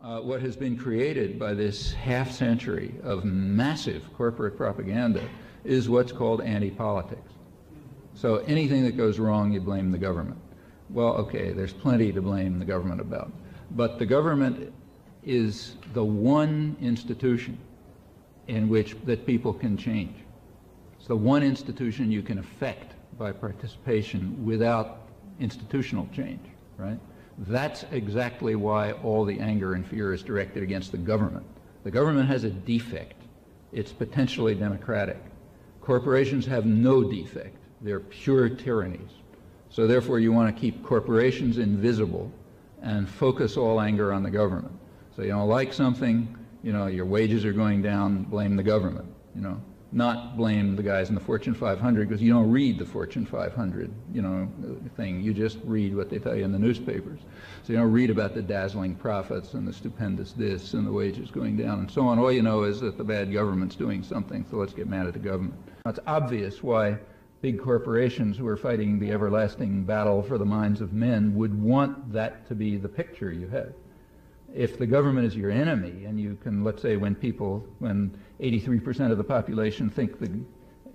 What has been created by this half-century of massive corporate propaganda is what's called anti-politics. So anything that goes wrong, you blame the government. Well, okay, there's plenty to blame the government about. But the government is the one institution in which that people can change. It's the one institution you can affect by participation without institutional change, right? That's exactly why all the anger and fear is directed against the government. The government has a defect. It's potentially democratic. Corporations have no defect. They're pure tyrannies. So therefore you want to keep corporations invisible and focus all anger on the government. So you don't like something, your wages are going down, blame the government, not blame the guys in the Fortune 500, because you don't read the Fortune 500, thing. You just read what they tell you in the newspapers. So you don't read about the dazzling profits and the stupendous this and the wages going down and so on. All you know is that the bad government's doing something, so let's get mad at the government. It's obvious why big corporations who are fighting the everlasting battle for the minds of men would want that to be the picture you have. If the government is your enemy, and you can, let's say, when 83% of the population think the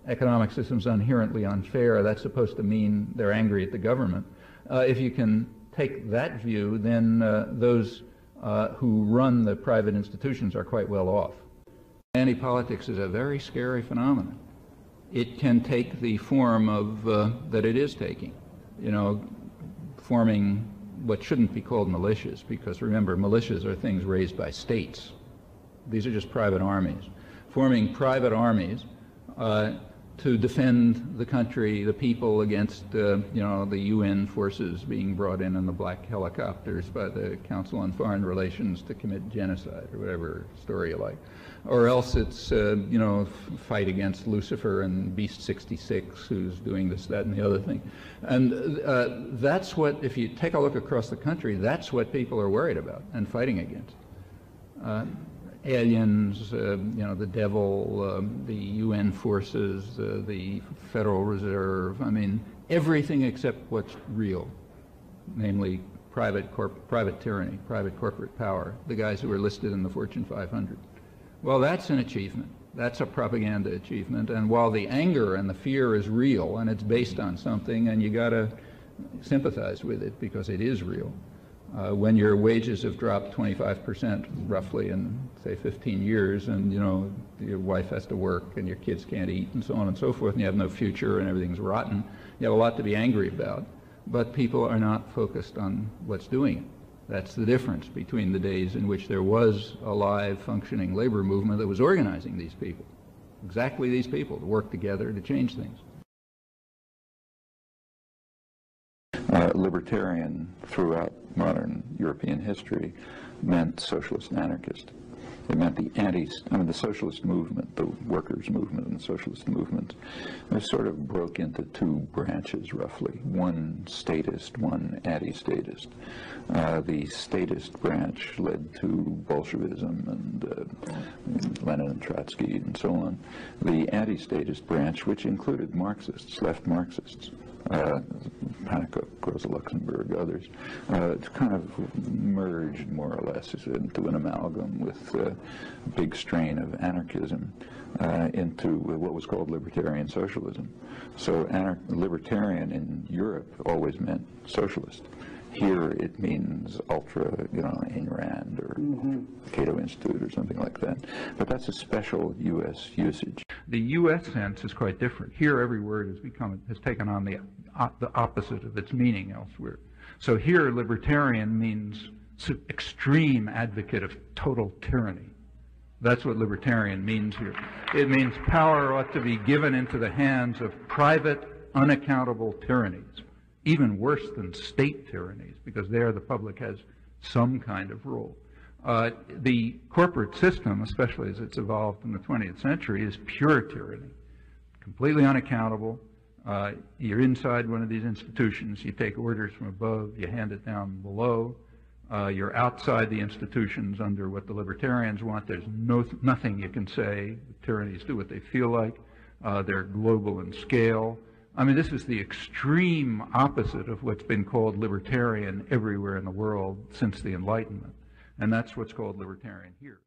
economic system is inherently unfair, that's supposed to mean they're angry at the government. If you can take that view, then those who run the private institutions are quite well off. Anti-politics is a very scary phenomenon. It can take the form of that it is taking, forming what shouldn't be called militias, because remember, militias are things raised by states. These are just private armies. Forming private armies to defend the country, the people, against the UN forces being brought in the black helicopters by the Council on Foreign Relations to commit genocide, or whatever story you like. Or else it's, fight against Lucifer and Beast 66, who's doing this, that, and the other thing. And that's what, if you take a look across the country, that's what people are worried about and fighting against. Aliens, the devil, the UN forces, the Federal Reserve, everything except what's real, namely private tyranny, private corporate power, the guys who are listed in the Fortune 500. Well, that's an achievement. That's a propaganda achievement. And while the anger and the fear is real, and it's based on something, and you got to sympathize with it because it is real, when your wages have dropped 25% roughly in, say, 15 years, and your wife has to work and your kids can't eat and so on and so forth, and you have no future and everything's rotten, you have a lot to be angry about. But people are not focused on what's doing it. That's the difference between the days in which there was a live, functioning labor movement that was organizing these people, exactly these people, to work together to change things. Libertarian throughout modern European history meant socialist and anarchist. It meant the socialist movement, the workers' movement and the socialist movement, they sort of broke into two branches roughly, one statist, one anti-statist. The statist branch led to Bolshevism and Lenin and Trotsky and so on. The anti-statist branch, which included Marxists, left Marxists, Pannekoek, Rosa Luxemburg, others, kind of merged more or less into an amalgam with a big strain of anarchism into what was called libertarian socialism. So libertarian in Europe always meant socialist. Here it means ultra, Ayn Rand or Cato Institute or something like that. But that's a special U.S. usage. The U.S. sense is quite different. Here every word has taken on the opposite of its meaning elsewhere. So here libertarian means extreme advocate of total tyranny. That's what libertarian means here. It means power ought to be given into the hands of private, unaccountable tyrannies, even worse than state tyrannies, because there the public has some kind of role. The corporate system, especially as it's evolved in the 20th century, is pure tyranny, completely unaccountable. You're inside one of these institutions, you take orders from above, you hand it down below. You're outside the institutions under what the libertarians want. There's nothing you can say. The tyrannies do what they feel like. They're global in scale. This is the extreme opposite of what's been called libertarian everywhere in the world since the Enlightenment. And that's what's called libertarian here.